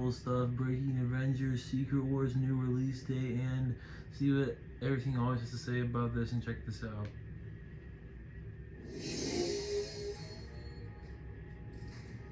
Marvel stuff, breaking Avengers, Secret Wars new release date, and see what everything always has to say about this, and check this out.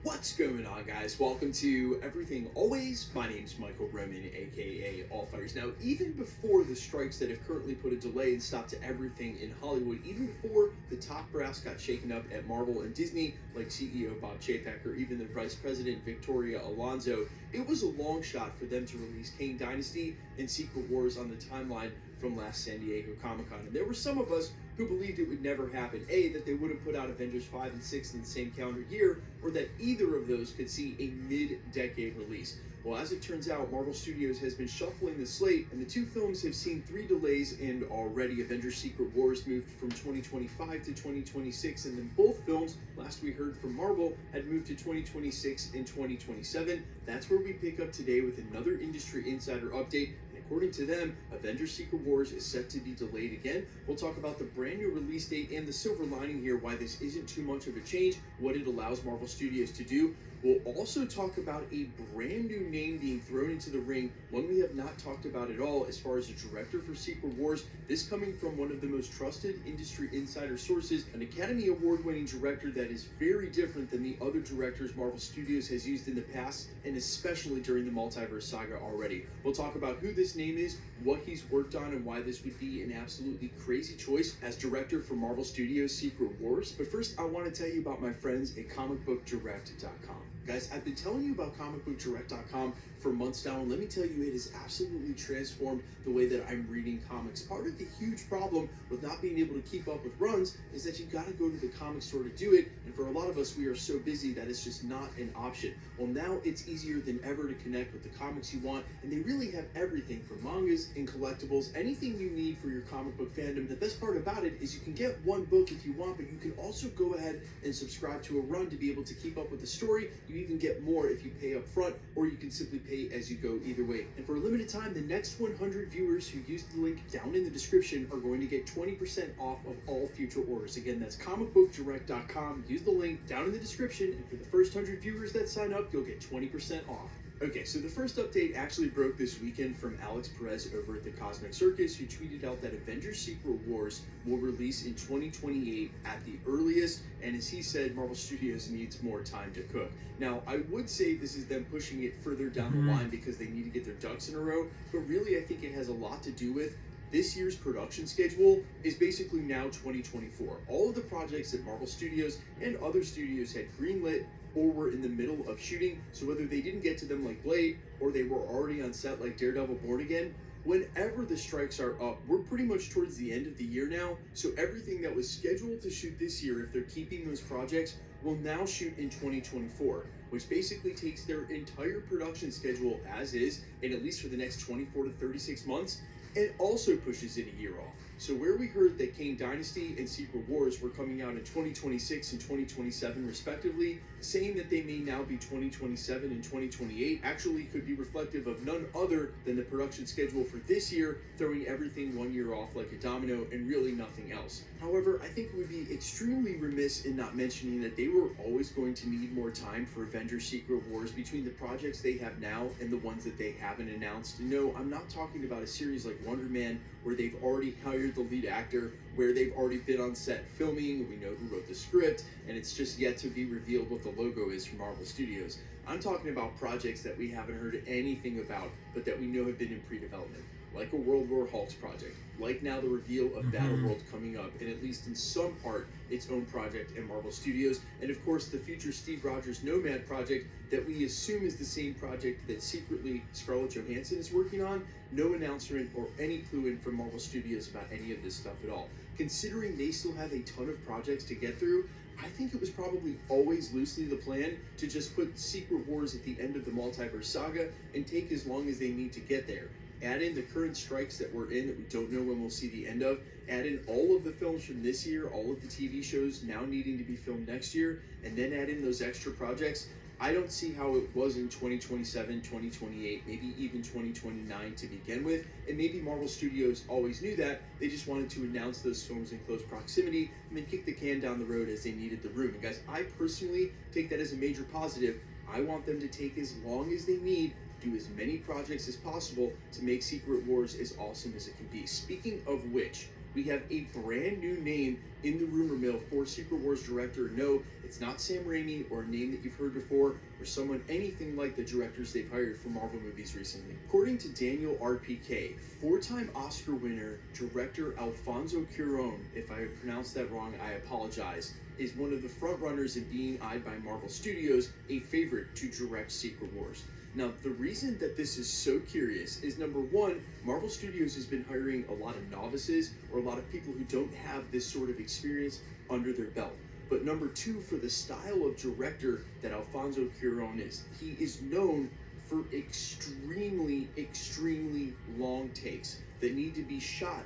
What's going on, guys? Welcome to Everything Always. My name's Michael Roman, aka All Fighters. Now, even before the strikes that have currently put a delay and stop to everything in Hollywood, even before the top brass got shaken up at Marvel and Disney, like CEO Bob Chapek or even the Vice President Victoria Alonso, it was a long shot for them to release Kang Dynasty and Secret Wars on the timeline from last San Diego Comic-Con. And there were some of us who believed it would never happen. A, that they would have put out Avengers 5 and 6 in the same calendar year, or that either of those could see a mid-decade release. Well, as it turns out, Marvel Studios has been shuffling the slate, and the two films have seen 3 delays, and already Avengers Secret Wars moved from 2025 to 2026, and then both films, last we heard from Marvel, had moved to 2026 and 2027. That's where we pick up today with another industry insider update. According to them, Avengers Secret Wars is set to be delayed again. We'll talk about the brand new release date and the silver lining here, why this isn't too much of a change, what it allows Marvel Studios to do. We'll also talk about a brand new name being thrown into the ring, one we have not talked about at all as far as a director for Secret Wars. This coming from one of the most trusted industry insider sources, an Academy Award-winning director that is very different than the other directors Marvel Studios has used in the past, and especially during the multiverse saga already. We'll talk about who this name is, what he's worked on, and why this would be an absolutely crazy choice as director for Marvel Studios Secret Wars. But first, I want to tell you about my friends at comicbookdirect.com. Guys, I've been telling you about comicbookdirect.com for months now, and let me tell you, it has absolutely transformed the way that I'm reading comics. Part of the huge problem with not being able to keep up with runs is that you gotta go to the comic store to do it, and for a lot of us, we are so busy that it's just not an option. Well, now it's easier than ever to connect with the comics you want, and they really have everything from mangas and collectibles, anything you need for your comic book fandom. The best part about it is you can get one book if you want, but you can also go ahead and subscribe to a run to be able to keep up with the story. You even get more if you pay up front, or you can simply pay as you go, either way. And for a limited time, the next 100 viewers who use the link down in the description are going to get 20% off of all future orders. Again, that's comicbookdirect.com. Use the link down in the description, and for the first 100 viewers that sign up, you'll get 20% off. Okay, so the first update actually broke this weekend from Alex Perez over at the Cosmic Circus, who tweeted out that Avengers Secret Wars will release in 2028 at the earliest, and as he said, Marvel Studios needs more time to cook. Now, I would say this is them pushing it further down the line because they need to get their ducks in a row, but really I think it has a lot to do with this year's production schedule is basically now 2024. All of the projects that Marvel Studios and other studios had greenlit or were in the middle of shooting, so whether they didn't get to them like Blade or they were already on set like Daredevil Born Again, whenever the strikes are up, we're pretty much towards the end of the year now, so everything that was scheduled to shoot this year, if they're keeping those projects, will now shoot in 2024, which basically takes their entire production schedule as is, and at least for the next 24 to 36 months, and also pushes it a year off. So where we heard that Kang Dynasty and Secret Wars were coming out in 2026 and 2027 respectively, saying that they may now be 2027 and 2028 actually could be reflective of none other than the production schedule for this year, throwing everything 1 year off like a domino and really nothing else. However, I think it would be extremely remiss in not mentioning that they were always going to need more time for Avengers Secret Wars between the projects they have now and the ones that they haven't announced. No, I'm not talking about a series like Wonder Man where they've already hired the lead actor, where they've already been on set filming, we know who wrote the script, and it's just yet to be revealed what the logo is from Marvel Studios. I'm talking about projects that we haven't heard anything about, but that we know have been in pre-development, like a World War Hulk's project, like now the reveal of Battleworld coming up, and at least in some part, its own project in Marvel Studios, and of course the future Steve Rogers Nomad project that we assume is the same project that secretly Scarlett Johansson is working on. No announcement or any clue in from Marvel Studios about any of this stuff at all. Considering they still have a ton of projects to get through, I think it was probably always loosely the plan to just put Secret Wars at the end of the multiverse saga and take as long as they need to get there. Add in the current strikes that we're in that we don't know when we'll see the end of, add in all of the films from this year, all of the TV shows now needing to be filmed next year, and then add in those extra projects. I don't see how it was in 2027, 2028, maybe even 2029 to begin with, and maybe Marvel Studios always knew that. They just wanted to announce those films in close proximity and then kick the can down the road as they needed the room. And guys, I personally take that as a major positive. I want them to take as long as they need, do as many projects as possible to make Secret Wars as awesome as it can be. Speaking of which, we have a brand new name in the rumor mill for Secret Wars director. No, it's not Sam Raimi or a name that you've heard before or someone anything like the directors they've hired for Marvel movies recently. According to Daniel RPK, four-time Oscar winner director Alfonso Cuarón, if I pronounced that wrong, I apologize, is one of the front runners in being eyed by Marvel Studios, a favorite to direct Secret Wars. Now, the reason that this is so curious is, number one, Marvel Studios has been hiring a lot of novices or a lot of people who don't have this sort of experience under their belt. But number two, for the style of director that Alfonso Cuarón is, he is known for extremely, extremely long takes that need to be shot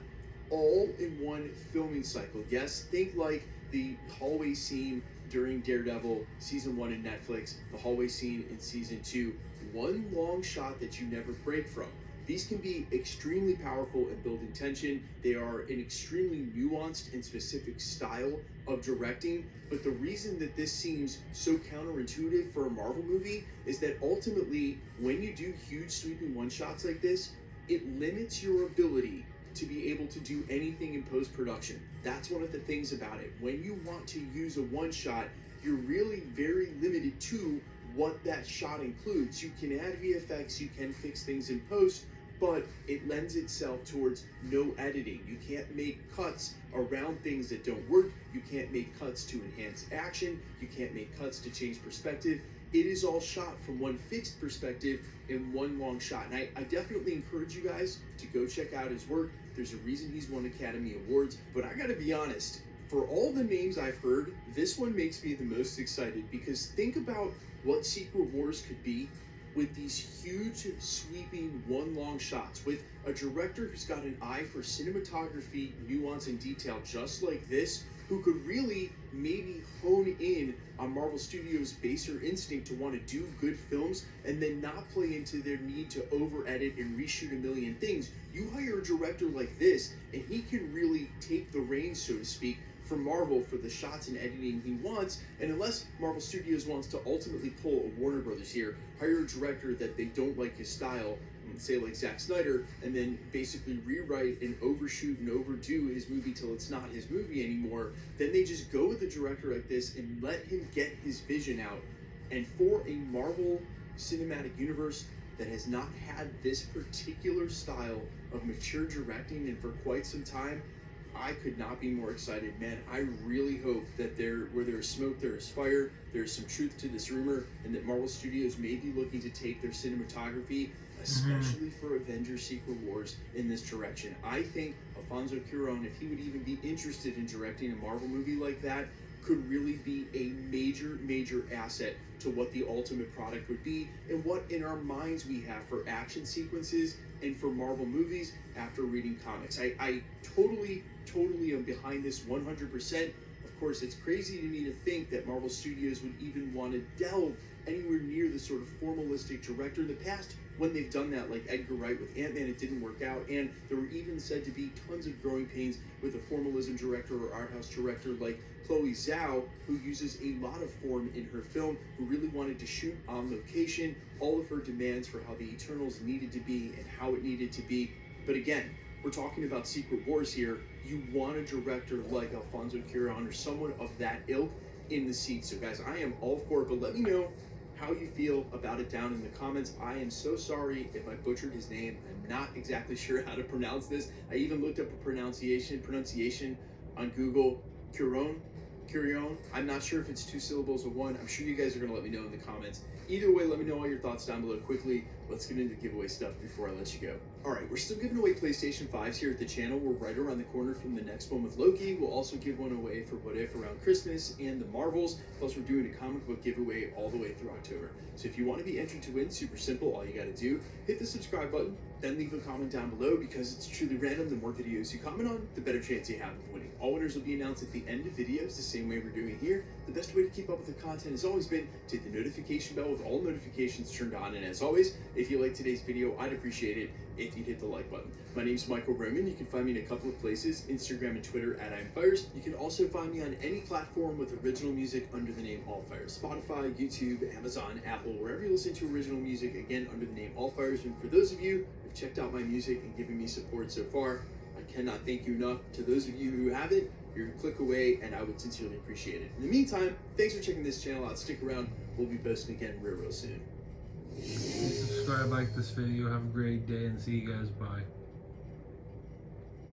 all in one filming cycle. Yes, think like the hallway scene during Daredevil Season 1 in Netflix, the hallway scene in Season 2, one long shot that you never break from. These can be extremely powerful in building tension. They are an extremely nuanced and specific style of directing, but the reason that this seems so counterintuitive for a Marvel movie is that ultimately, when you do huge sweeping one-shots like this, it limits your ability to be able to do anything in post-production. That's one of the things about it. When you want to use a one-shot, you're really very limited to what that shot includes. You can add VFX, you can fix things in post, but it lends itself towards no editing. You can't make cuts around things that don't work. You can't make cuts to enhance action. You can't make cuts to change perspective. It is all shot from one fixed perspective in one long shot. And I definitely encourage you guys to go check out his work. There's a reason he's won Academy Awards, but I gotta be honest, for all the names I've heard, this one makes me the most excited, because think about what Secret Wars could be with these huge, sweeping, one long shots, with a director who's got an eye for cinematography, nuance, and detail just like this, who could really maybe hone in on Marvel Studios' baser instinct to want to do good films and then not play into their need to over-edit and reshoot a million things. You hire a director like this, and he can really take the reins, so to speak, for Marvel for the shots and editing he wants. And unless Marvel Studios wants to ultimately pull a Warner Brothers here, hire a director that they don't like his style, say like Zack Snyder, and then basically rewrite and overshoot and overdo his movie till it's not his movie anymore, then they just go with a director like this and let him get his vision out. And for a Marvel Cinematic Universe that has not had this particular style of mature directing and for quite some time, I could not be more excited, man. I really hope that where there is smoke, there is fire. There's some truth to this rumor, and that Marvel Studios may be looking to take their cinematography, especially for Avengers Secret Wars, in this direction. I think Alfonso Cuarón, if he would even be interested in directing a Marvel movie like that, could really be a major, major asset to what the ultimate product would be and what in our minds we have for action sequences and for Marvel movies after reading comics. I totally am behind this 100%. Of course, it's crazy to me to think that Marvel Studios would even want to delve anywhere near the sort of formalistic director. In the past, when they've done that, like Edgar Wright with Ant-Man, it didn't work out, and there were even said to be tons of growing pains with a formalism director or art house director like Chloe Zhao, who uses a lot of form in her film, who really wanted to shoot on location, all of her demands for how the Eternals needed to be and how it needed to be. But again, we're talking about Secret Wars here. You want a director like Alfonso Cuarón or someone of that ilk in the seat. So guys, I am all for it, but let me know how you feel about it down in the comments. I am so sorry if I butchered his name. I'm not exactly sure how to pronounce this. I even looked up a pronunciation on Google. Cuarón. I'm not sure if it's two syllables or one. I'm sure you guys are going to let me know in the comments. Either way, let me know all your thoughts down below quickly. Let's get into giveaway stuff before I let you go. Alright, we're still giving away PlayStation 5s here at the channel. We're right around the corner from the next one with Loki. We'll also give one away for What If around Christmas and the Marvels. Plus, we're doing a comic book giveaway all the way through October. So if you want to be entered to win, super simple. All you got to do, hit the subscribe button, then leave a comment down below, because it's truly random. The more videos you comment on, the better chance you have of winning. All winners will be announced at the end of videos, the same way we're doing it here. The best way to keep up with the content has always been to hit the notification bell with all notifications turned on. And as always, if you like today's video, I'd appreciate it if if you'd hit the like button. My name's Michael Roman. You can find me in a couple of places, Instagram and Twitter at IamFires. You can also find me on any platform with original music under the name Allfires. Spotify, YouTube, Amazon, Apple, wherever you listen to original music, again, under the name Allfires. And for those of you who've checked out my music and given me support so far, I cannot thank you enough. To those of you who haven't, you're a click away, and I would sincerely appreciate it. In the meantime, thanks for checking this channel out. Stick around. We'll be posting again real soon. Please subscribe, like this video. Have a great day, and see you guys. Bye.